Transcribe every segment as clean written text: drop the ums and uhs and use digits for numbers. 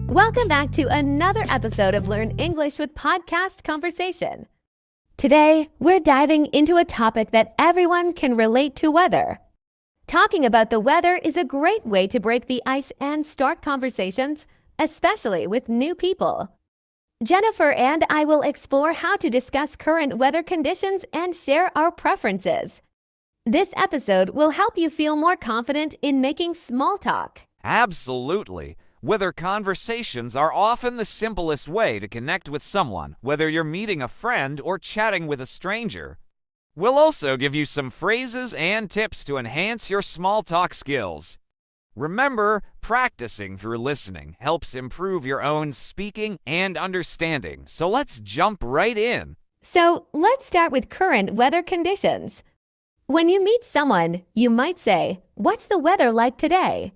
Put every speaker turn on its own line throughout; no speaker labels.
Welcome back to another episode of Learn English with Podcast Conversation. Today, we're diving into a topic that everyone can relate to: weather. Talking about the weather is a great way to break the ice and start conversations, especially with new people. Jennifer and I will explore how to discuss current weather conditions and share our preferences. This episode will help you feel more confident in making small talk.
Absolutely. Weather conversations are often the simplest way to connect with someone, whether you're meeting a friend or chatting with a stranger. We'll also give you some phrases and tips to enhance your small talk skills. Remember, practicing through listening helps improve your own speaking and understanding, so let's jump right in.
So, let's start with current weather conditions. When you meet someone, you might say, "What's the weather like today?"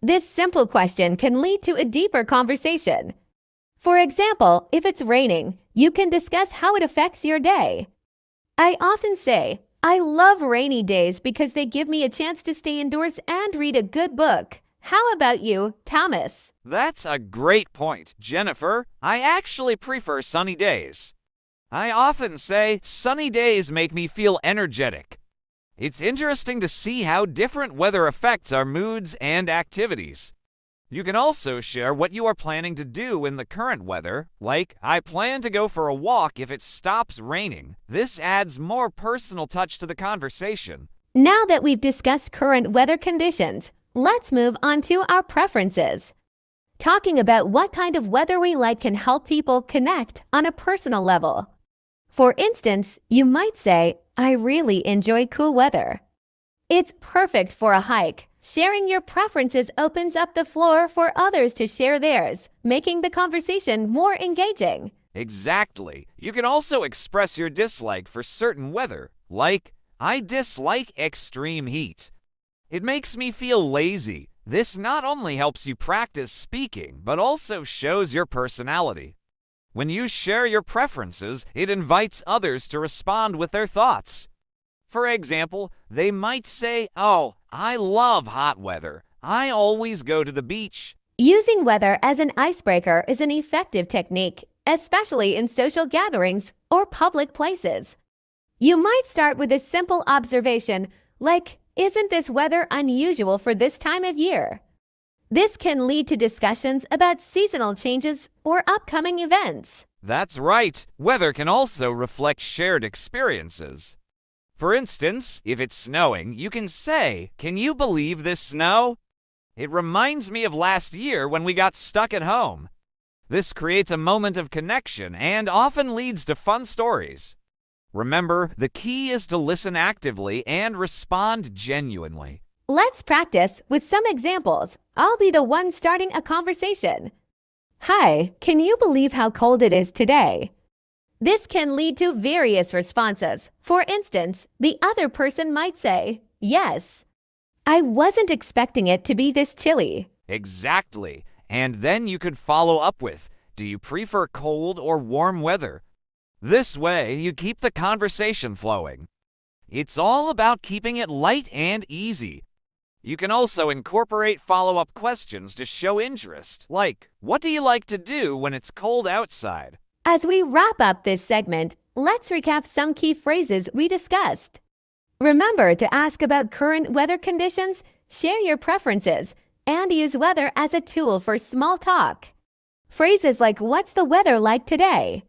This simple question can lead to a deeper conversation. For example, if it's raining, you can discuss how it affects your day. I often say, "I love rainy days because they give me a chance to stay indoors and read a good book." How about you, Thomas?
That's a great point, Jennifer. I actually prefer sunny days. I often say, sunny days make me feel energetic. It's interesting to see how different weather affects our moods and activities. You can also share what you are planning to do in the current weather, like, "I plan to go for a walk if it stops raining." This adds more personal touch to the conversation.
Now that we've discussed current weather conditions, let's move on to our preferences. Talking about what kind of weather we like can help people connect on a personal level. For instance, you might say, "I really enjoy cool weather." It's perfect for a hike. Sharing your preferences opens up the floor for others to share theirs, making the conversation more engaging.
Exactly. You can also express your dislike for certain weather, like, "I dislike extreme heat. It makes me feel lazy." This not only helps you practice speaking, but also shows your personality. When you share your preferences, it invites others to respond with their thoughts. For example, they might say, "Oh, I love hot weather. I always go to the beach."
Using weather as an icebreaker is an effective technique, especially in social gatherings or public places. You might start with a simple observation like, "Isn't this weather unusual for this time of year?" This can lead to discussions about seasonal changes or upcoming events.
That's right. Weather can also reflect shared experiences. For instance, if it's snowing, you can say, "Can you believe this snow? It reminds me of last year when we got stuck at home." This creates a moment of connection and often leads to fun stories. Remember, the key is to listen actively and respond genuinely.
Let's practice with some examples. I'll be the one starting a conversation. "Hi, can you believe how cold it is today?" This can lead to various responses. For instance, the other person might say, "Yes. I wasn't expecting it to be this chilly."
Exactly. And then you could follow up with, "Do you prefer cold or warm weather?" This way, you keep the conversation flowing. It's all about keeping it light and easy. You can also incorporate follow-up questions to show interest, like, "What do you like to do when it's cold outside?"
As we wrap up this segment, let's recap some key phrases we discussed. Remember to ask about current weather conditions, share your preferences, and use weather as a tool for small talk. Phrases like, "What's the weather like today?"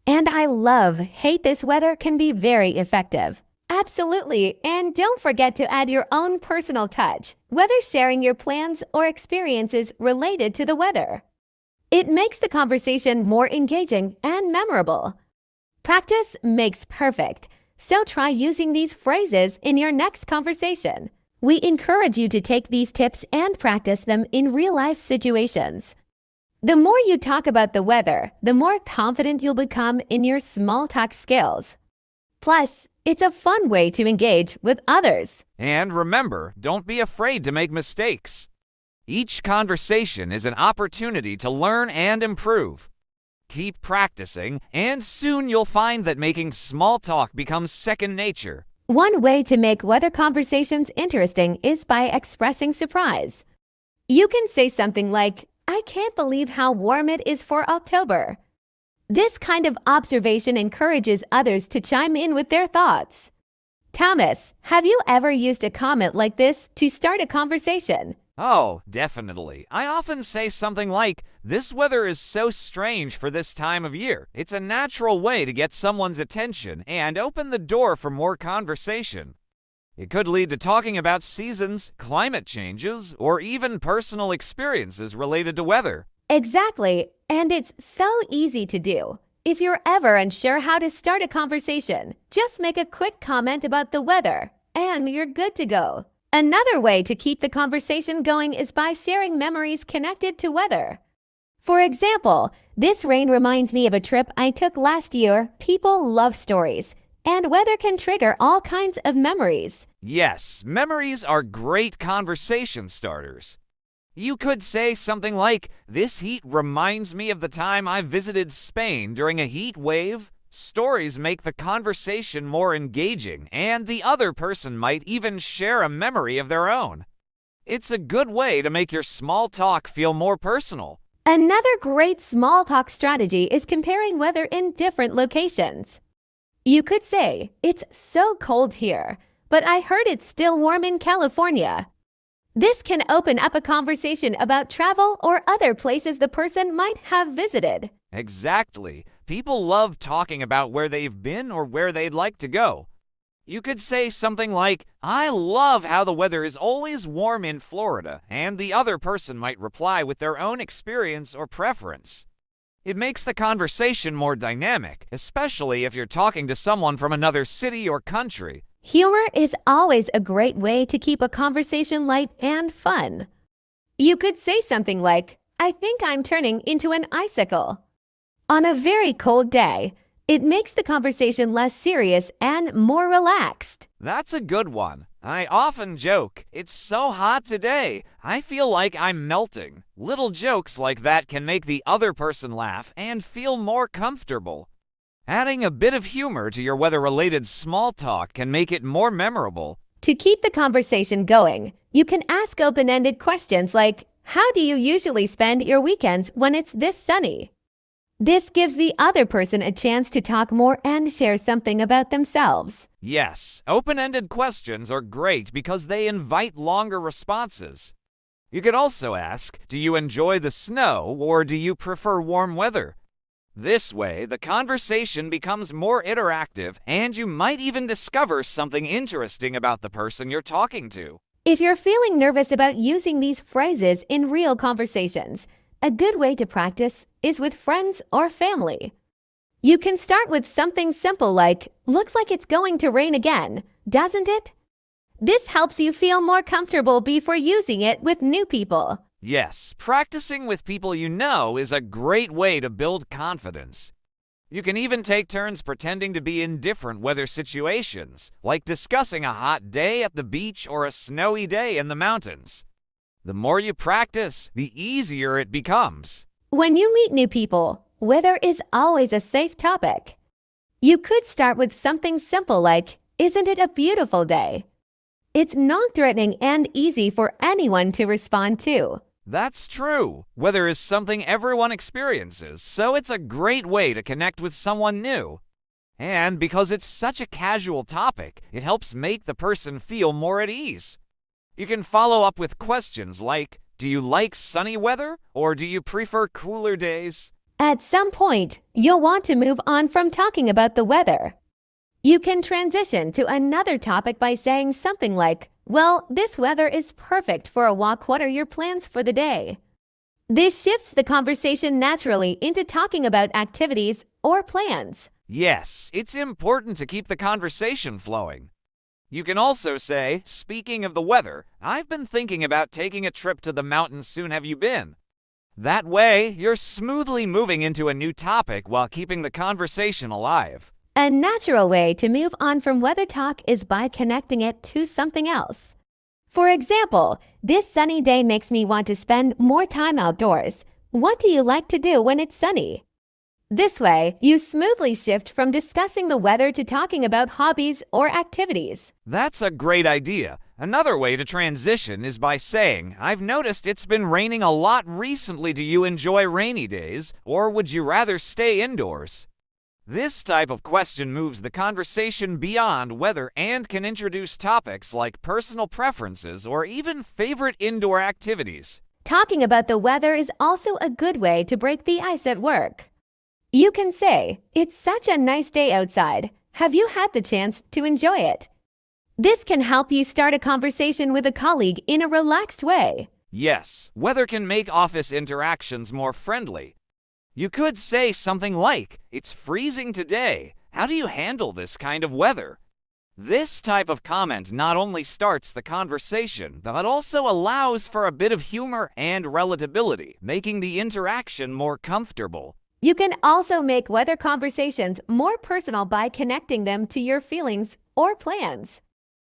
and "I love, hate this weather" can be very effective. Absolutely, and don't forget to add your own personal touch, whether sharing your plans or experiences related to the weather. It makes the conversation more engaging and memorable. Practice makes perfect, so try using these phrases in your next conversation. We encourage you to take these tips and practice them in real-life situations. The more you talk about the weather, the more confident you'll become in your small talk skills. Plus, it's a fun way to engage with others.
And remember, don't be afraid to make mistakes. Each conversation is an opportunity to learn and improve. Keep practicing, and soon you'll find that making small talk becomes second nature.
One way to make weather conversations interesting is by expressing surprise. You can say something like, I can't believe how warm it is for October. This kind of observation encourages others to chime in with their thoughts. Thomas, have you ever used a comment like this to start a conversation?
Oh, definitely. I often say something like, "This weather is so strange for this time of year." It's a natural way to get someone's attention and open the door for more conversation. It could lead to talking about seasons, climate changes, or even personal experiences related to weather.
Exactly, and it's so easy to do. If you're ever unsure how to start a conversation, just make a quick comment about the weather, and you're good to go. Another way to keep the conversation going is by sharing memories connected to weather. For example, this rain reminds me of a trip I took last year. People love stories, and weather can trigger all kinds of memories.
Yes, memories are great conversation starters. You could say something like, "This heat reminds me of the time I visited Spain during a heat wave." Stories make the conversation more engaging, and the other person might even share a memory of their own. It's a good way to make your small talk feel more personal.
Another great small talk strategy is comparing weather in different locations. You could say, "It's so cold here, but I heard it's still warm in California." This can open up a conversation about travel or other places the person might have visited.
Exactly. People love talking about where they've been or where they'd like to go. You could say something like, "I love how the weather is always warm in Florida," and the other person might reply with their own experience or preference. It makes the conversation more dynamic, especially if you're talking to someone from another city or country.
Humor is always a great way to keep a conversation light and fun. You could say something like, "I think I'm turning into an icicle." On a very cold day, it makes the conversation less serious and more relaxed.
That's a good one. I often joke, "It's so hot today, I feel like I'm melting." Little jokes like that can make the other person laugh and feel more comfortable. Adding a bit of humor to your weather-related small talk can make it more memorable.
To keep the conversation going, you can ask open-ended questions like, "How do you usually spend your weekends when it's this sunny?" This gives the other person a chance to talk more and share something about themselves.
Yes, open-ended questions are great because they invite longer responses. You could also ask, "Do you enjoy the snow or do you prefer warm weather?" This way, the conversation becomes more interactive and you might even discover something interesting about the person you're talking to.
If you're feeling nervous about using these phrases in real conversations, a good way to practice is with friends or family. You can start with something simple like, "Looks like it's going to rain again, doesn't it?" This helps you feel more comfortable before using it with new people.
Yes, practicing with people you know is a great way to build confidence. You can even take turns pretending to be in different weather situations, like discussing a hot day at the beach or a snowy day in the mountains. The more you practice, the easier it becomes.
When you meet new people, weather is always a safe topic. You could start with something simple like, "Isn't it a beautiful day?" It's non-threatening and easy for anyone to respond to.
That's true. Weather is something everyone experiences, so it's a great way to connect with someone new. And because it's such a casual topic, it helps make the person feel more at ease. You can follow up with questions like, "Do you like sunny weather or do you prefer cooler days?"
At some point, you'll want to move on from talking about the weather. You can transition to another topic by saying something like, "Well, this weather is perfect for a walk. What are your plans for the day?" This shifts the conversation naturally into talking about activities or plans.
Yes, it's important to keep the conversation flowing. You can also say, "Speaking of the weather, I've been thinking about taking a trip to the mountains soon. Have you been?" That way, you're smoothly moving into a new topic while keeping the conversation alive.
A natural way to move on from weather talk is by connecting it to something else. For example, "This sunny day makes me want to spend more time outdoors. What do you like to do when it's sunny?" This way, you smoothly shift from discussing the weather to talking about hobbies or activities.
That's a great idea. Another way to transition is by saying, I've noticed it's been raining a lot recently. Do you enjoy rainy days, or would you rather stay indoors? This type of question moves the conversation beyond weather and can introduce topics like personal preferences or even favorite indoor activities.
Talking about the weather is also a good way to break the ice at work. You can say, "It's such a nice day outside. Have you had the chance to enjoy it?" This can help you start a conversation with a colleague in a relaxed way.
Yes, weather can make office interactions more friendly. You could say something like, "It's freezing today. How do you handle this kind of weather?" This type of comment not only starts the conversation, but also allows for a bit of humor and relatability, making the interaction more comfortable.
You can also make weather conversations more personal by connecting them to your feelings or plans.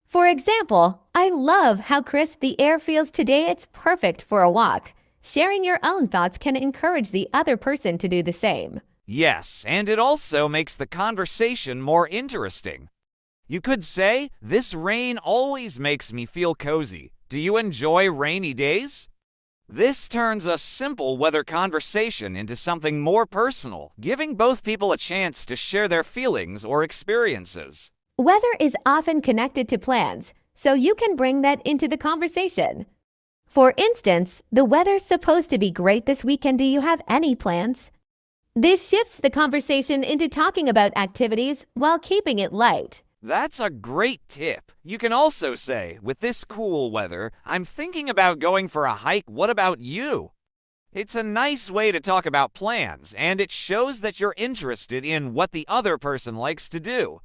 For example, "I love how crisp the air feels today. It's perfect for a walk." Sharing your own thoughts can encourage the other person to do the same.
Yes, and it also makes the conversation more interesting. You could say, "This rain always makes me feel cozy. Do you enjoy rainy days?" This turns a simple weather conversation into something more personal, giving both people a chance to share their feelings or experiences.
Weather is often connected to plans, so you can bring that into the conversation. For instance, "The weather's supposed to be great this weekend. Do you have any plans?" This shifts the conversation into talking about activities while keeping it light.
That's a great tip. You can also say, "With this cool weather, I'm thinking about going for a hike. What about you?" It's a nice way to talk about plans, and it shows that you're interested in what the other person likes to do.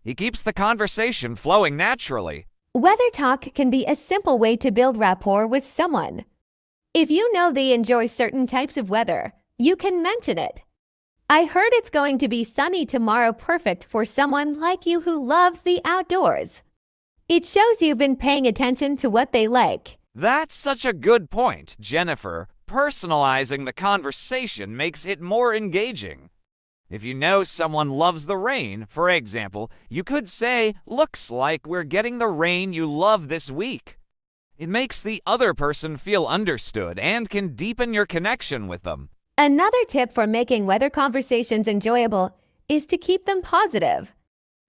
It keeps the conversation flowing naturally.
Weather talk can be a simple way to build rapport with someone. If you know they enjoy certain types of weather, you can mention it. "I heard it's going to be sunny tomorrow, perfect for someone like you who loves the outdoors." It shows you've been paying attention to what they like.
That's such a good point, Jennifer. Personalizing the conversation makes it more engaging. If you know someone loves the rain, for example, you could say, "Looks like we're getting the rain you love this week." It makes the other person feel understood and can deepen your connection with them.
Another tip for making weather conversations enjoyable is to keep them positive.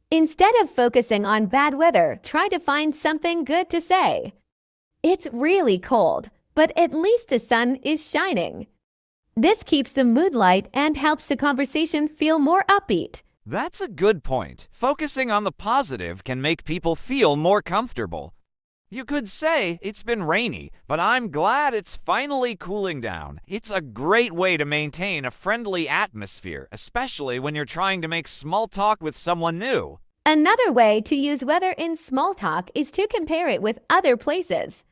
Instead of focusing on bad weather, try to find something good to say. "It's really cold, but at least the sun is shining." This keeps the mood light and helps the conversation feel more upbeat.
That's a good point. Focusing on the positive can make people feel more comfortable. You could say, "It's been rainy, but I'm glad it's finally cooling down." It's a great way to maintain a friendly atmosphere, especially when you're trying to make small talk with someone new.
Another way to use weather in small talk is to compare it with other places.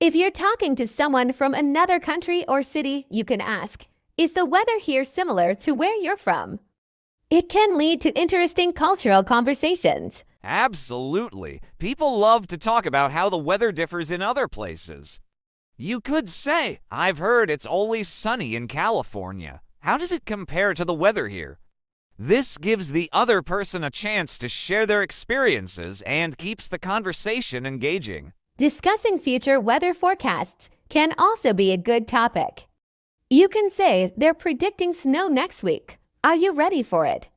If you're talking to someone from another country or city, you can ask, "Is the weather here similar to where you're from?" It can lead to interesting cultural conversations.
Absolutely. People love to talk about how the weather differs in other places. You could say, "I've heard it's always sunny in California. How does it compare to the weather here?" This gives the other person a chance to share their experiences and keeps the conversation engaging.
Discussing future weather forecasts can also be a good topic. You can say, "They're predicting snow next week. Are you ready for it?"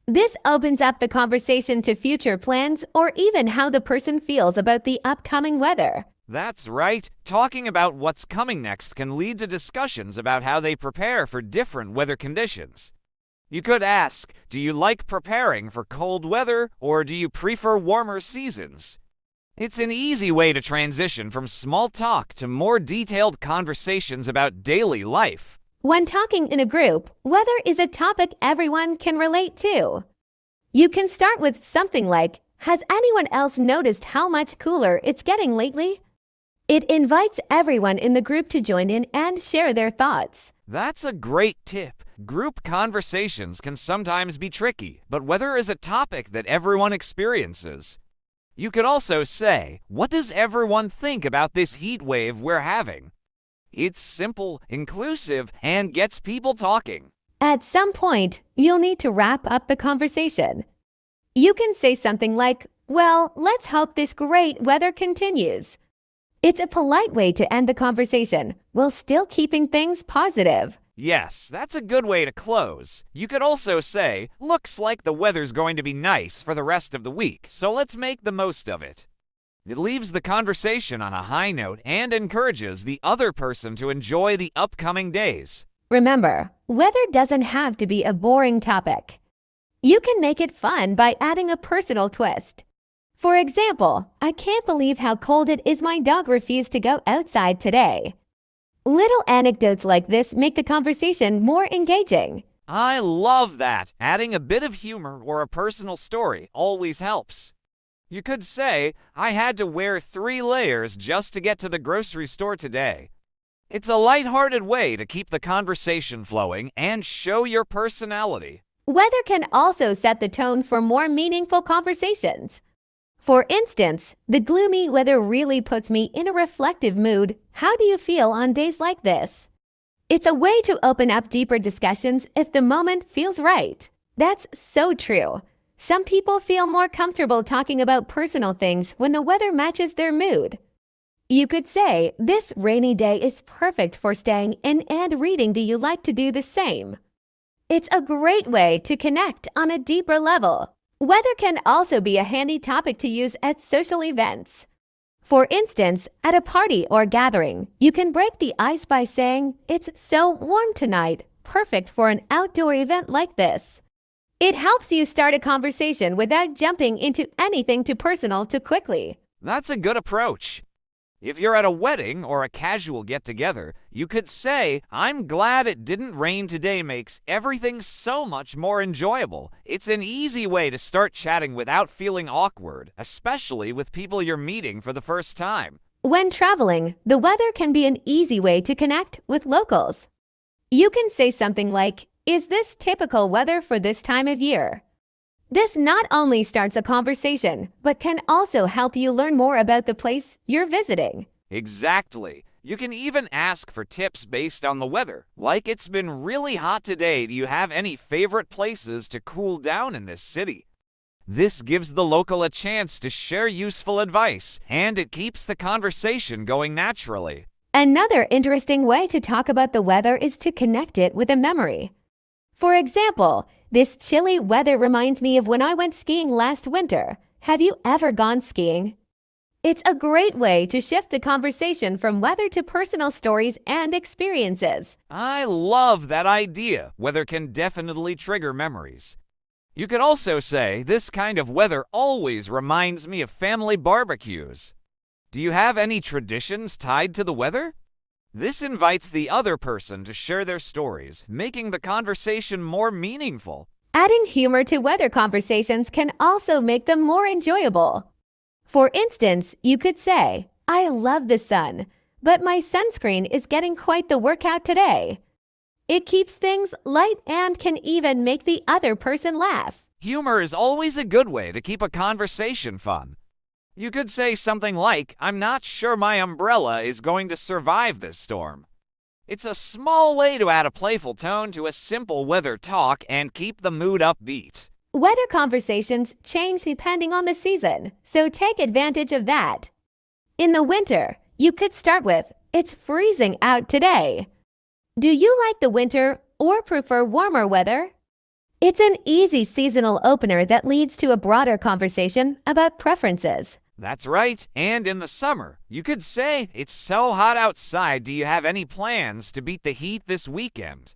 This opens up the conversation to future plans or even how the person feels about the upcoming weather.
That's right. Talking about what's coming next can lead to discussions about how they prepare for different weather conditions. You could ask, "Do you like preparing for cold weather, or do you prefer warmer seasons?" It's an easy way to transition from small talk to more detailed conversations about daily life.
When talking in a group, weather is a topic everyone can relate to. You can start with something like, "Has anyone else noticed how much cooler it's getting lately?" It invites everyone in the group to join in and share their thoughts.
That's a great tip. Group conversations can sometimes be tricky, but weather is a topic that everyone experiences. You could also say, "What does everyone think about this heat wave we're having?" It's simple, inclusive, and gets people talking.
At some point, you'll need to wrap up the conversation. You can say something like, Well, let's hope this great weather continues. It's a polite way to end the conversation while still keeping things positive.
Yes, that's a good way to close. You could also say, looks like the weather's going to be nice for the rest of the week, so let's make the most of it. It leaves the conversation on a high note and encourages the other person to enjoy the upcoming days.
Remember, weather doesn't have to be a boring topic. You can make it fun by adding a personal twist. For example, I can't believe how cold it is my dog refused to go outside today. Little anecdotes like this make the conversation more engaging.
I love that. Adding a bit of humor or a personal story always helps. You could say, I had to wear 3 layers just to get to the grocery store today. It's a lighthearted way to keep the conversation flowing and show your personality.
Weather can also set the tone for more meaningful conversations. For instance, the gloomy weather really puts me in a reflective mood. How do you feel on days like this? It's a way to open up deeper discussions if the moment feels right. That's so true. Some people feel more comfortable talking about personal things when the weather matches their mood. You could say, this rainy day is perfect for staying in and reading. Do you like to do the same? It's a great way to connect on a deeper level. Weather can also be a handy topic to use at social events. For instance, at a party or gathering, you can break the ice by saying, it's so warm tonight, perfect for an outdoor event like this. It helps you start a conversation without jumping into anything too personal too quickly.
That's a good approach. If you're at a wedding or a casual get-together, you could say, I'm glad it didn't rain today makes everything so much more enjoyable. It's an easy way to start chatting without feeling awkward, especially with people you're meeting for the first time.
When traveling, the weather can be an easy way to connect with locals. You can say something like, is this typical weather for this time of year? This not only starts a conversation, but can also help you learn more about the place you're visiting.
Exactly. You can even ask for tips based on the weather. Like, it's been really hot today. Do you have any favorite places to cool down in this city? This gives the local a chance to share useful advice, and it keeps the conversation going naturally.
Another interesting way to talk about the weather is to connect it with a memory. For example, this chilly weather reminds me of when I went skiing last winter. Have you ever gone skiing? It's a great way to shift the conversation from weather to personal stories and experiences.
I love that idea. Weather can definitely trigger memories. You could also say, this kind of weather always reminds me of family barbecues. Do you have any traditions tied to the weather? This invites the other person to share their stories, making the conversation more meaningful.
Adding humor to weather conversations can also make them more enjoyable. For instance, you could say, I love the sun, but my sunscreen is getting quite the workout today. It keeps things light and can even make the other person laugh.
Humor is always a good way to keep a conversation fun. You could say something like, I'm not sure my umbrella is going to survive this storm. It's a small way to add a playful tone to a simple weather talk and keep the mood upbeat.
Weather conversations change depending on the season, so take advantage of that. In the winter, you could start with, it's freezing out today. Do you like the winter or prefer warmer weather? It's an easy seasonal opener that leads to a broader conversation about preferences.
That's right. And in the summer, you could say, it's so hot outside, do you have any plans to beat the heat this weekend?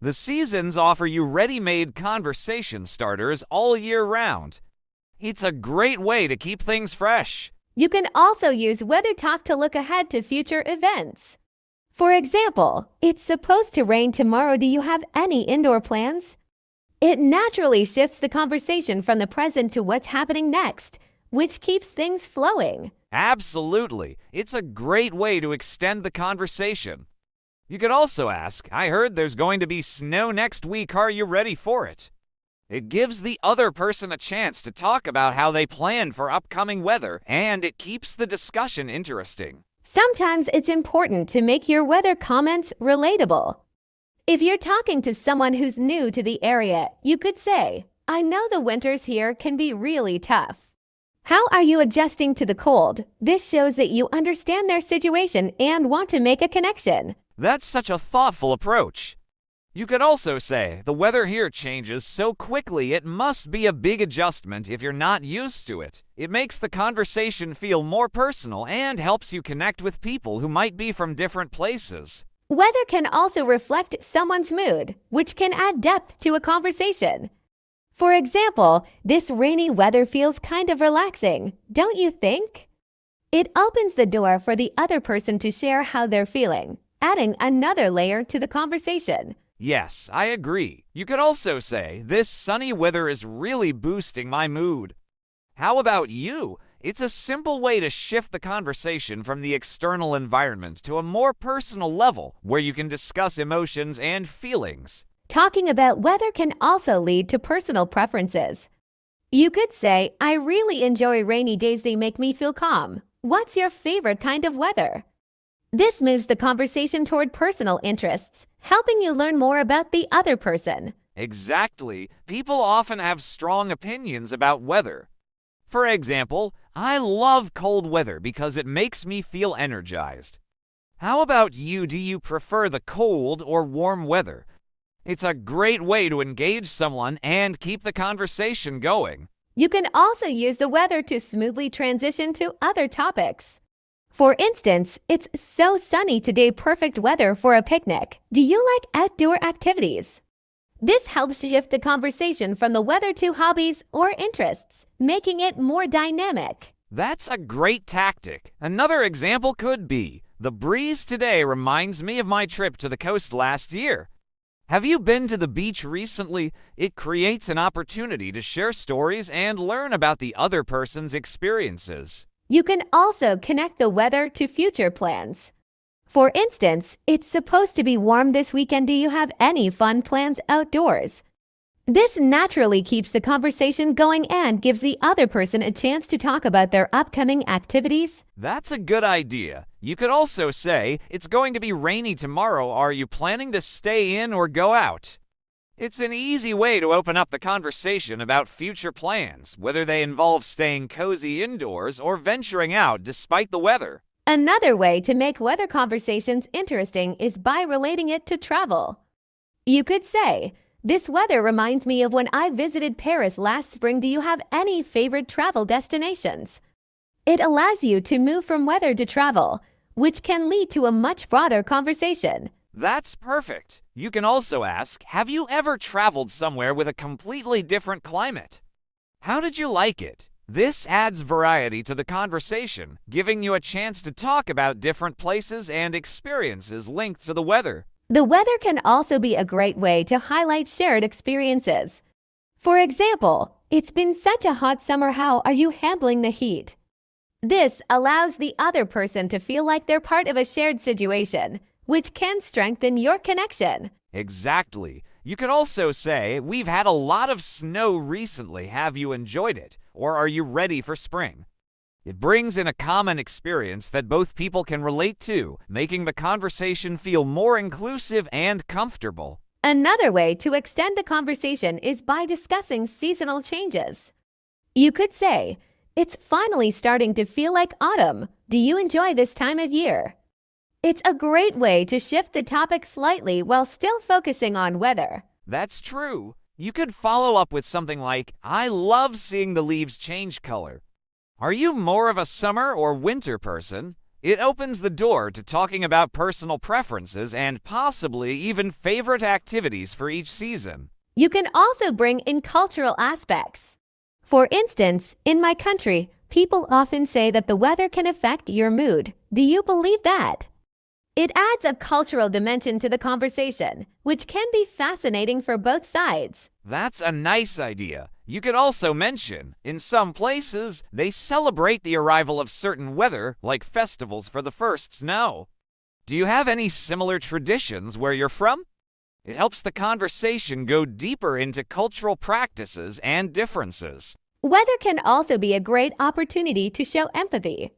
The seasons offer you ready-made conversation starters all year round. It's a great way to keep things fresh.
You can also use weather talk to look ahead to future events. For example, it's supposed to rain tomorrow. Do you have any indoor plans? It naturally shifts the conversation from the present to what's happening next, which keeps things flowing.
Absolutely. It's a great way to extend the conversation. You could also ask, I heard there's going to be snow next week. Are you ready for it? It gives the other person a chance to talk about how they plan for upcoming weather, and it keeps the discussion interesting.
Sometimes it's important to make your weather comments relatable. If you're talking to someone who's new to the area, you could say, I know the winters here can be really tough. How are you adjusting to the cold? This shows that you understand their situation and want to make a connection.
That's such a thoughtful approach. You could also say, the weather here changes so quickly it must be a big adjustment if you're not used to it. It makes the conversation feel more personal and helps you connect with people who might be from different places.
Weather can also reflect someone's mood, which can add depth to a conversation. For example, this rainy weather feels kind of relaxing, don't you think? It opens the door for the other person to share how they're feeling, adding another layer to the conversation.
Yes, I agree. You could also say, this sunny weather is really boosting my mood. How about you? It's a simple way to shift the conversation from the external environment to a more personal level where you can discuss emotions and feelings.
Talking about weather can also lead to personal preferences. You could say, I really enjoy rainy days, they make me feel calm. What's your favorite kind of weather? This moves the conversation toward personal interests, helping you learn more about the other person.
Exactly. People often have strong opinions about weather. For example, I love cold weather because it makes me feel energized. How about you? Do you prefer the cold or warm weather? It's a great way to engage someone and keep the conversation going.
You can also use the weather to smoothly transition to other topics. For instance, it's so sunny today, perfect weather for a picnic. Do you like outdoor activities? This helps shift the conversation from the weather to hobbies or interests, making it more dynamic.
That's a great tactic. Another example could be, the breeze today reminds me of my trip to the coast last year. Have you been to the beach recently? It creates an opportunity to share stories and learn about the other person's experiences.
You can also connect the weather to future plans. For instance, it's supposed to be warm this weekend. Do you have any fun plans outdoors? This naturally keeps the conversation going and gives the other person a chance to talk about their upcoming activities.
That's a good idea. You could also say, it's going to be rainy tomorrow. Are you planning to stay in or go out? It's an easy way to open up the conversation about future plans, whether they involve staying cozy indoors or venturing out despite the weather.
Another way to make weather conversations interesting is by relating it to travel. You could say, this weather reminds me of when I visited Paris last spring. Do you have any favorite travel destinations? It allows you to move from weather to travel, which can lead to a much broader conversation.
That's perfect. You can also ask, have you ever traveled somewhere with a completely different climate? How did you like it? This adds variety to the conversation, giving you a chance to talk about different places and experiences linked to the weather.
The weather can also be a great way to highlight shared experiences. For example, it's been such a hot summer. How are you handling the heat? This allows the other person to feel like they're part of a shared situation, which can strengthen your connection.
Exactly. You could also say, we've had a lot of snow recently. Have you enjoyed it? Or are you ready for spring? It brings in a common experience that both people can relate to, making the conversation feel more inclusive and comfortable.
Another way to extend the conversation is by discussing seasonal changes. You could say, it's finally starting to feel like autumn. Do you enjoy this time of year? It's a great way to shift the topic slightly while still focusing on weather.
That's true. You could follow up with something like, I love seeing the leaves change color. Are you more of a summer or winter person? It opens the door to talking about personal preferences and possibly even favorite activities for each season.
You can also bring in cultural aspects. For instance, in my country, people often say that the weather can affect your mood. Do you believe that? It adds a cultural dimension to the conversation, which can be fascinating for both sides.
That's a nice idea. You could also mention, in some places, they celebrate the arrival of certain weather, like festivals for the first snow. Do you have any similar traditions where you're from? It helps the conversation go deeper into cultural practices and differences.
Weather can also be a great opportunity to show empathy.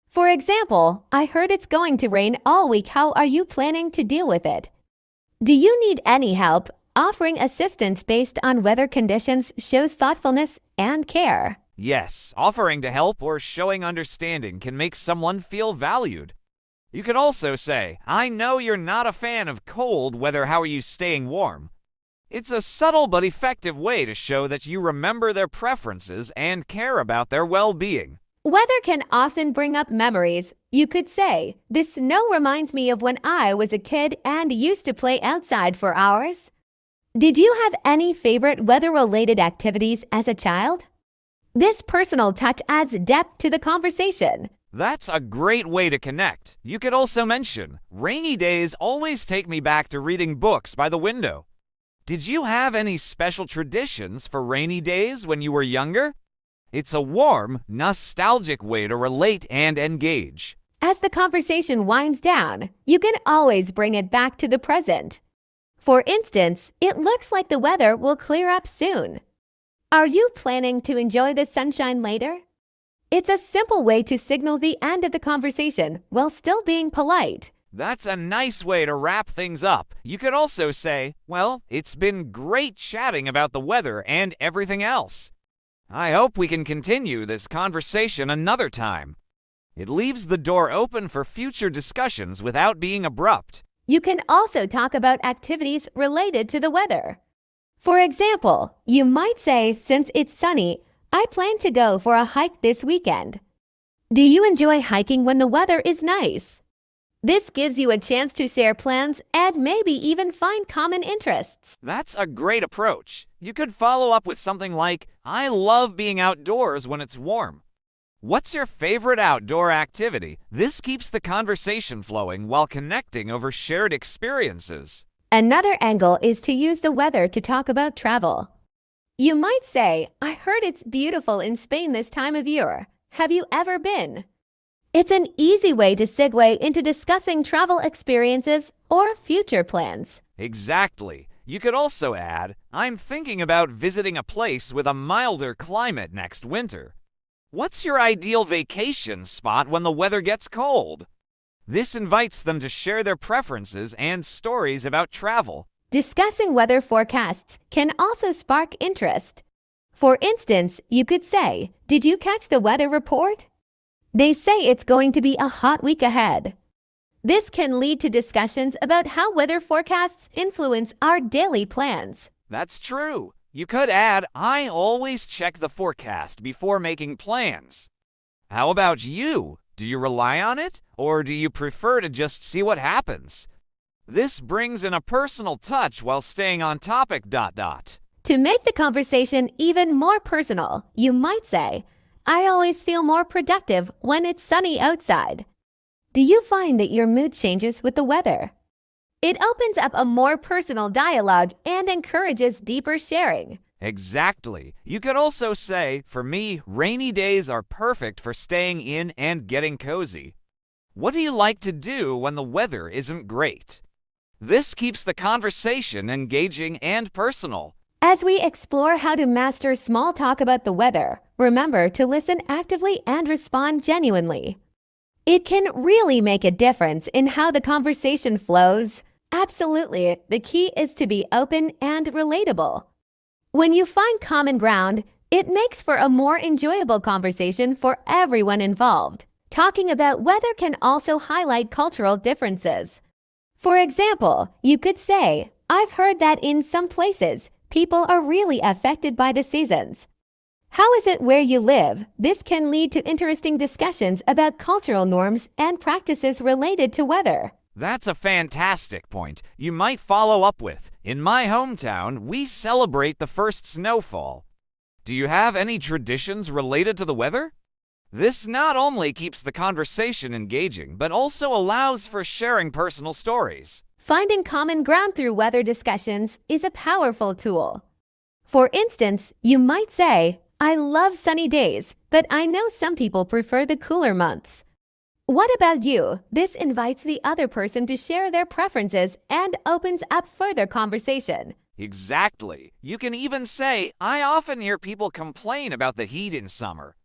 For example, I heard it's going to rain all week. How are you planning to deal with it? Do you need any help? Offering assistance based on weather conditions shows thoughtfulness and care.
Yes, offering to help or showing understanding can make someone feel valued. You could also say, I know you're not a fan of cold weather, how are you staying warm? It's a subtle but effective way to show that you remember their preferences and care about their well-being.
Weather can often bring up memories. You could say, this snow reminds me of when I was a kid and used to play outside for hours. Did you have any favorite weather-related activities as a child? This personal touch adds depth to the conversation.
That's a great way to connect. You could also mention, rainy days always take me back to reading books by the window. Did you have any special traditions for rainy days when you were younger? It's a warm, nostalgic way to relate and engage.
As the conversation winds down, you can always bring it back to the present. For instance, it looks like the weather will clear up soon. Are you planning to enjoy the sunshine later? It's a simple way to signal the end of the conversation while still being polite.
That's a nice way to wrap things up. You could also say, well, it's been great chatting about the weather and everything else. I hope we can continue this conversation another time. It leaves the door open for future discussions without being abrupt.
You can also talk about activities related to the weather. For example, you might say, since it's sunny, I plan to go for a hike this weekend. Do you enjoy hiking when the weather is nice? This gives you a chance to share plans and maybe even find common interests.
That's a great approach. You could follow up with something like, I love being outdoors when it's warm. What's your favorite outdoor activity? This keeps the conversation flowing while connecting over shared experiences.
Another angle is to use the weather to talk about travel. You might say, I heard it's beautiful in Spain this time of year. Have you ever been? It's an easy way to segue into discussing travel experiences or future plans.
Exactly. You could also add, I'm thinking about visiting a place with a milder climate next winter. What's your ideal vacation spot when the weather gets cold? This invites them to share their preferences and stories about travel.
Discussing weather forecasts can also spark interest. For instance, you could say, did you catch the weather report? They say it's going to be a hot week ahead. This can lead to discussions about how weather forecasts influence our daily plans.
That's true. You could add, I always check the forecast before making plans. How about you? Do you rely on it, or do you prefer to just see what happens? This brings in a personal touch while staying on topic.
To make the conversation even more personal, you might say, I always feel more productive when it's sunny outside. Do you find that your mood changes with the weather? It opens up a more personal dialogue and encourages deeper sharing.
Exactly. You could also say, for me, rainy days are perfect for staying in and getting cozy. What do you like to do when the weather isn't great? This keeps the conversation engaging and personal.
As we explore how to master small talk about the weather, remember to listen actively and respond genuinely. It can really make a difference in how the conversation flows. Absolutely, the key is to be open and relatable. When you find common ground, it makes for a more enjoyable conversation for everyone involved. Talking about weather can also highlight cultural differences. For example, you could say, I've heard that in some places, people are really affected by the seasons. How is it where you live? This can lead to interesting discussions about cultural norms and practices related to weather.
That's a fantastic point. You might follow up with, in my hometown, we celebrate the first snowfall. Do you have any traditions related to the weather? This not only keeps the conversation engaging, but also allows for sharing personal stories.
Finding common ground through weather discussions is a powerful tool. For instance, you might say, I love sunny days, but I know some people prefer the cooler months. What about you? This invites the other person to share their preferences and opens up further conversation.
Exactly. You can even say, I often hear people complain about the heat in summer.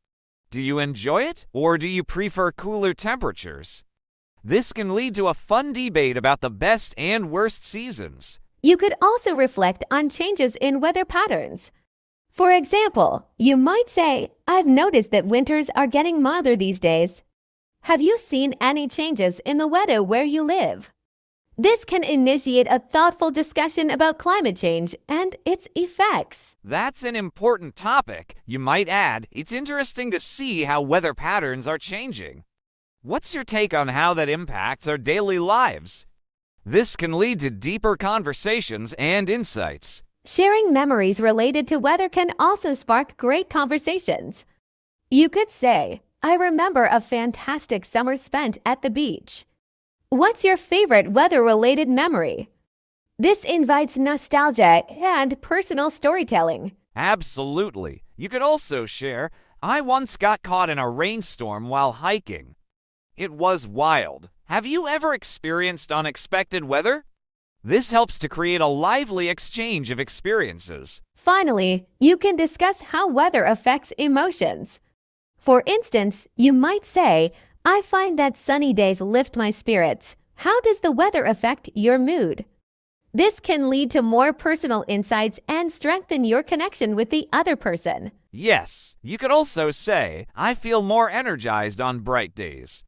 Do you enjoy it, or do you prefer cooler temperatures? This can lead to a fun debate about the best and worst seasons.
You could also reflect on changes in weather patterns. For example, you might say, I've noticed that winters are getting milder these days. Have you seen any changes in the weather where you live? This can initiate a thoughtful discussion about climate change and its effects.
That's an important topic. You might add, it's interesting to see how weather patterns are changing. What's your take on how that impacts our daily lives? This can lead to deeper conversations and insights.
Sharing memories related to weather can also spark great conversations. You could say, I remember a fantastic summer spent at the beach. What's your favorite weather-related memory? This invites nostalgia and personal storytelling.
Absolutely. You could also share, I once got caught in a rainstorm while hiking. It was wild. Have you ever experienced unexpected weather? This helps to create a lively exchange of experiences.
Finally, you can discuss how weather affects emotions. For instance, you might say, I find that sunny days lift my spirits. How does the weather affect your mood? This can lead to more personal insights and strengthen your connection with the other person.
Yes, you could also say, I feel more energized on bright days.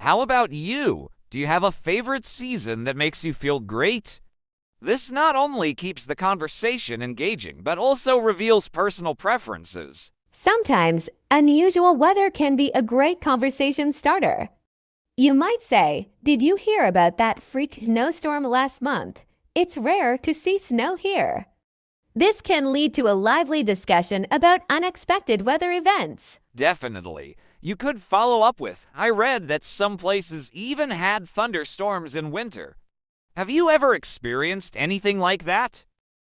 How about you? Do you have a favorite season that makes you feel great? This not only keeps the conversation engaging, but also reveals personal preferences.
Sometimes, unusual weather can be a great conversation starter. You might say, did you hear about that freak snowstorm last month? It's rare to see snow here. This can lead to a lively discussion about unexpected weather events.
Definitely. You could follow up with, I read that some places even had thunderstorms in winter. Have you ever experienced anything like that?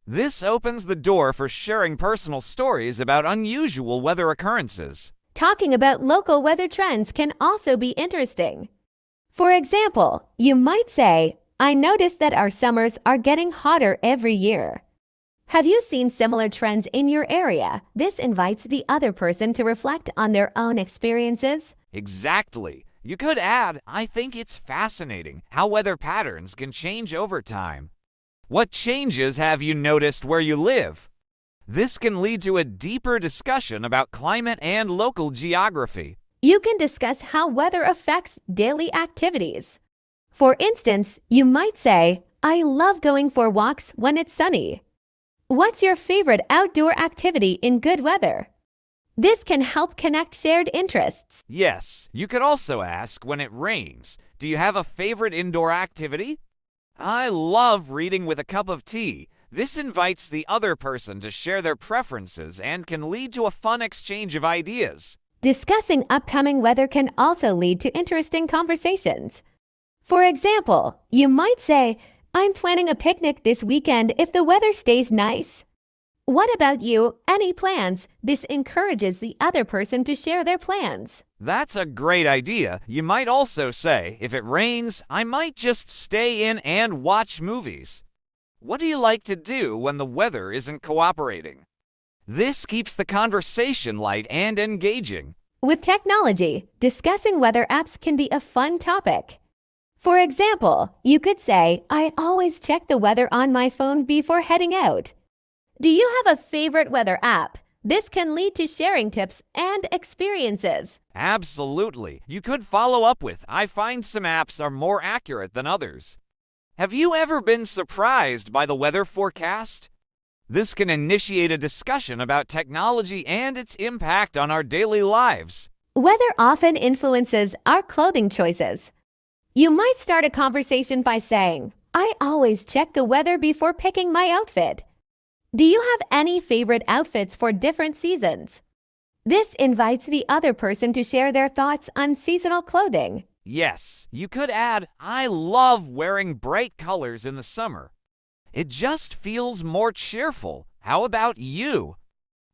This opens the door for sharing personal stories about unusual weather occurrences.
Talking about local weather trends can also be interesting. For example, you might say, I noticed that our summers are getting hotter every year. Have you seen similar trends in your area? This invites the other person to reflect on their own experiences.
Exactly. You could add, I think it's fascinating how weather patterns can change over time. What changes have you noticed where you live? This can lead to a deeper discussion about climate and local geography.
You can discuss how weather affects daily activities. For instance, you might say, I love going for walks when it's sunny. What's your favorite outdoor activity in good weather? This can help connect shared interests.
Yes, you could also ask when it rains, do you have a favorite indoor activity? I love reading with a cup of tea. This invites the other person to share their preferences and can lead to a fun exchange of ideas.
Discussing upcoming weather can also lead to interesting conversations. For example, you might say, I'm planning a picnic this weekend if the weather stays nice. What about you? Any plans? This encourages the other person to share their plans.
That's a great idea. You might also say, if it rains, I might just stay in and watch movies. What do you like to do when the weather isn't cooperating? This keeps the conversation light and engaging.
With technology, discussing weather apps can be a fun topic. For example, you could say, I always check the weather on my phone before heading out. Do you have a favorite weather app? This can lead to sharing tips and experiences.
Absolutely. You could follow up with, I find some apps are more accurate than others. Have you ever been surprised by the weather forecast? This can initiate a discussion about technology and its impact on our daily lives.
Weather often influences our clothing choices. You might start a conversation by saying, I always check the weather before picking my outfit. Do you have any favorite outfits for different seasons? This invites the other person to share their thoughts on seasonal clothing.
Yes, you could add, I love wearing bright colors in the summer. It just feels more cheerful. How about you?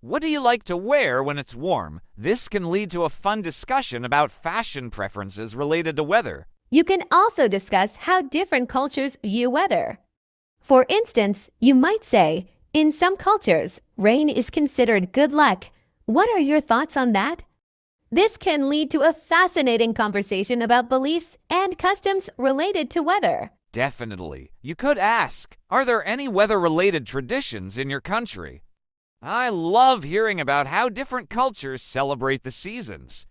What do you like to wear when it's warm? This can lead to a fun discussion about fashion preferences related to weather.
You can also discuss how different cultures view weather. For instance, you might say, in some cultures, rain is considered good luck. What are your thoughts on that? This can lead to a fascinating conversation about beliefs and customs related to weather.
Definitely. You could ask, are there any weather-related traditions in your country? I love hearing about how different cultures celebrate the seasons.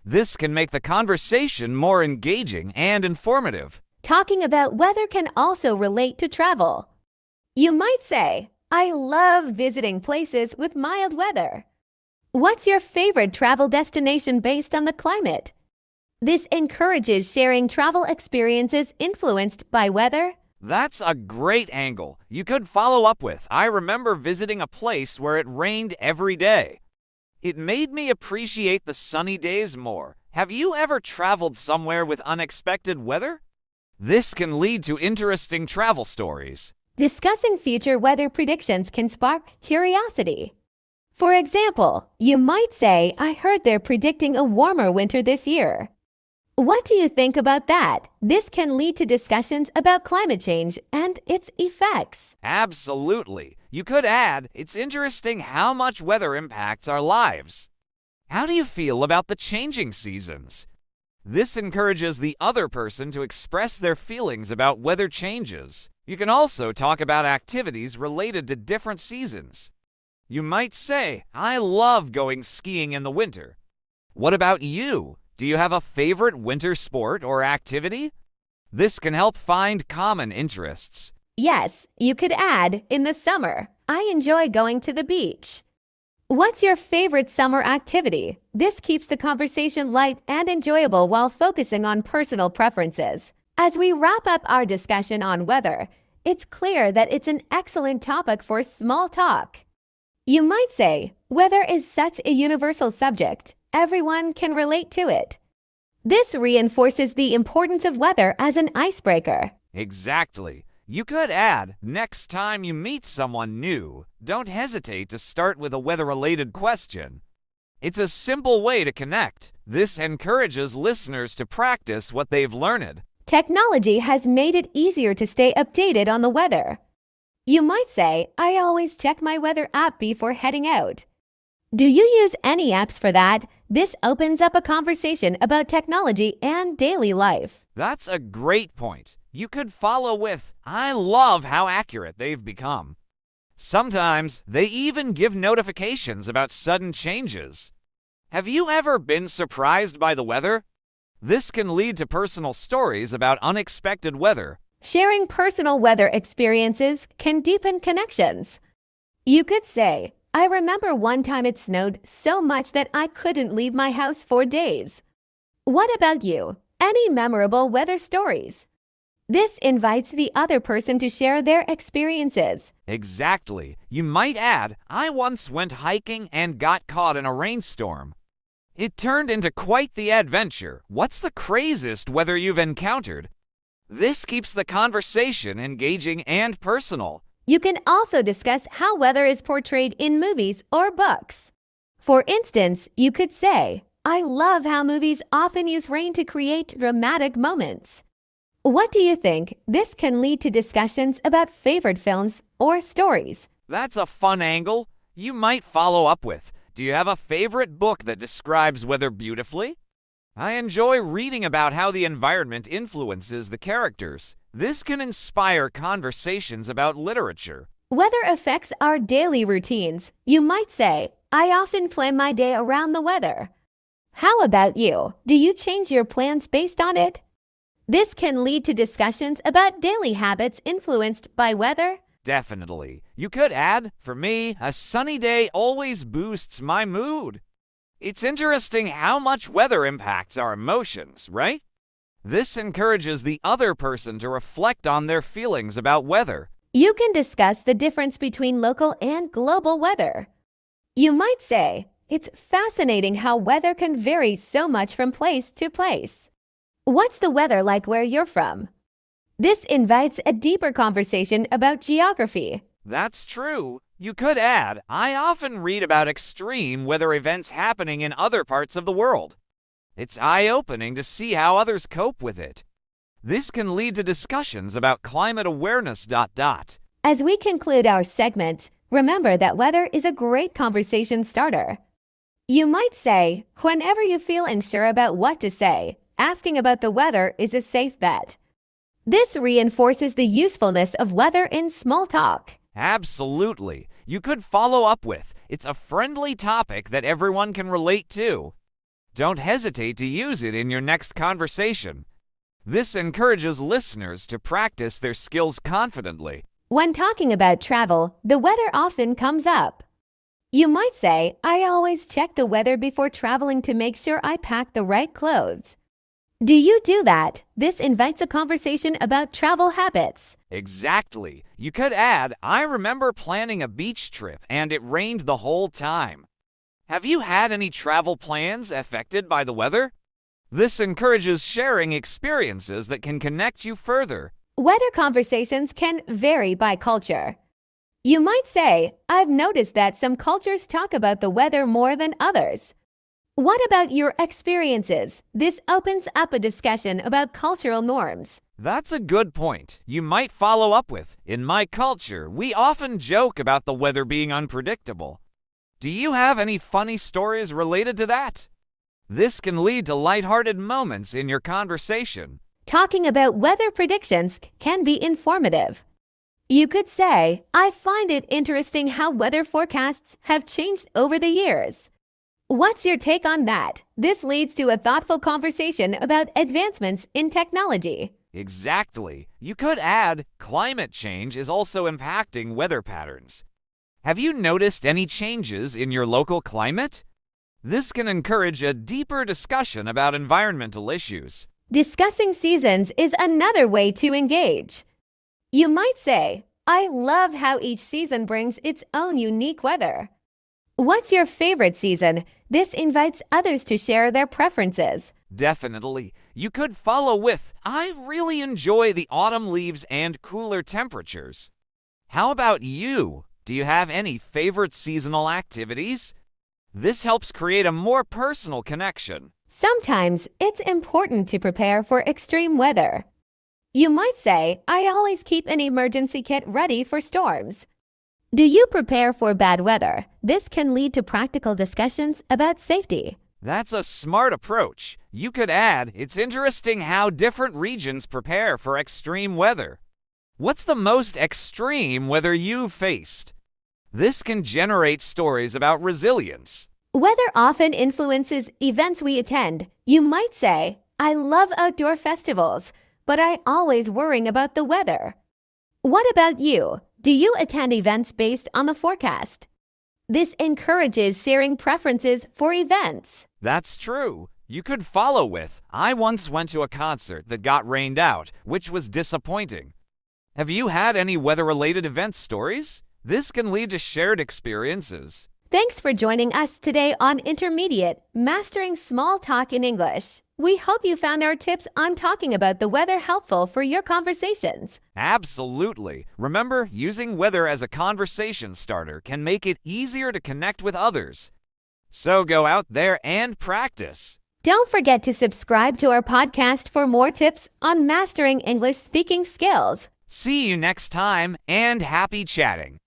This can make the conversation more engaging and informative.
Talking about weather can also relate to travel. You might say, I love visiting places with mild weather. What's your favorite travel destination based on the climate? This encourages sharing travel experiences influenced by weather.
That's a great angle. You could follow up with, I remember visiting a place where it rained every day. It made me appreciate the sunny days more. Have you ever traveled somewhere with unexpected weather? This can lead to interesting travel stories.
Discussing future weather predictions can spark curiosity. For example, you might say, I heard they're predicting a warmer winter this year. What do you think about that? This can lead to discussions about climate change and its effects.
Absolutely. You could add, it's interesting how much weather impacts our lives. How do you feel about the changing seasons? This encourages the other person to express their feelings about weather changes. You can also talk about activities related to different seasons. You might say, I love going skiing in the winter. What about you? Do you have a favorite winter sport or activity? This can help find common interests.
Yes, you could add, in the summer, I enjoy going to the beach. What's your favorite summer activity? This keeps the conversation light and enjoyable while focusing on personal preferences. As we wrap up our discussion on weather, it's clear that it's an excellent topic for small talk. You might say, weather is such a universal subject, everyone can relate to it. This reinforces the importance of weather as an icebreaker.
Exactly. You could add, next time you meet someone new, don't hesitate to start with a weather-related question. It's a simple way to connect. This encourages listeners to practice what they've learned.
Technology has made it easier to stay updated on the weather. You might say, I always check my weather app before heading out. Do you use any apps for that? This opens up a conversation about technology and daily life.
That's a great point. You could follow with, I love how accurate they've become. Sometimes they even give notifications about sudden changes. Have you ever been surprised by the weather? This can lead to personal stories about unexpected weather.
Sharing personal weather experiences can deepen connections. You could say, I remember one time it snowed so much that I couldn't leave my house for days. What about you? Any memorable weather stories? This invites the other person to share their experiences.
Exactly. You might add, I once went hiking and got caught in a rainstorm. It turned into quite the adventure. What's the craziest weather you've encountered? This keeps the conversation engaging and personal.
You can also discuss how weather is portrayed in movies or books. For instance, you could say, I love how movies often use rain to create dramatic moments. What do you think? This can lead to discussions about favorite films or stories.
That's a fun angle. You might follow up with, do you have a favorite book that describes weather beautifully? I enjoy reading about how the environment influences the characters. This can inspire conversations about literature.
Weather affects our daily routines. You might say, I often plan my day around the weather. How about you? Do you change your plans based on it? This can lead to discussions about daily habits influenced by weather.
Definitely. You could add, for me, a sunny day always boosts my mood. It's interesting how much weather impacts our emotions, right? This encourages the other person to reflect on their feelings about weather.
You can discuss the difference between local and global weather. You might say, it's fascinating how weather can vary so much from place to place. What's the weather like where you're from? This invites a deeper conversation about geography.
That's true. You could add, I often read about extreme weather events happening in other parts of the world. It's eye-opening to see how others cope with it. This can lead to discussions about climate awareness.
As we conclude our segment, remember that weather is a great conversation starter. You might say, whenever you feel unsure about what to say, asking about the weather is a safe bet. This reinforces the usefulness of weather in small talk.
Absolutely. you could follow up with, "It's a friendly topic that everyone can relate to." Don't hesitate to use it in your next conversation. This encourages listeners to practice their skills confidently.
When talking about travel, the weather often comes up. You might say, "I always check the weather before traveling to make sure I pack the right clothes." Do you do that? This invites a conversation about travel habits.
Exactly. You could add, "I remember planning a beach trip and it rained the whole time." Have you had any travel plans affected by the weather? This encourages sharing experiences that can connect you further.
Weather conversations can vary by culture. You might say, "I've noticed that some cultures talk about the weather more than others." What about your experiences? This opens up a discussion about cultural norms.
That's a good point. You might follow up with, "In my culture, we often joke about the weather being unpredictable." Do you have any funny stories related to that? This can lead to lighthearted moments in your conversation.
Talking about weather predictions can be informative. You could say, "I find it interesting how weather forecasts have changed over the years." What's your take on that? This leads to a thoughtful conversation about advancements in technology.
Exactly. You could add, "Climate change is also impacting weather patterns." Have you noticed any changes in your local climate? This can encourage a deeper discussion about environmental issues.
Discussing seasons is another way to engage. You might say, "I love how each season brings its own unique weather." What's your favorite season? This invites others to share their preferences.
Definitely. You could follow with, "I really enjoy the autumn leaves and cooler temperatures." How about you? Do you have any favorite seasonal activities? This helps create a more personal connection.
Sometimes it's important to prepare for extreme weather. You might say, "I always keep an emergency kit ready for storms." Do you prepare for bad weather? This can lead to practical discussions about safety.
That's a smart approach. You could add, "It's interesting how different regions prepare for extreme weather." What's the most extreme weather you've faced? This can generate stories about resilience.
Weather often influences events we attend. You might say, "I love outdoor festivals, but I always worry about the weather." What about you? Do you attend events based on the forecast? This encourages sharing preferences for events.
That's true. You could follow with, "I once went to a concert that got rained out, which was disappointing." Have you had any weather-related event stories? This can lead to shared experiences.
Thanks for joining us today on Intermediate, Mastering Small Talk in English. We hope you found our tips on talking about the weather helpful for your conversations.
Absolutely. Remember, using weather as a conversation starter can make it easier to connect with others. So go out there and practice.
Don't forget to subscribe to our podcast for more tips on mastering English speaking skills.
See you next time, and happy chatting.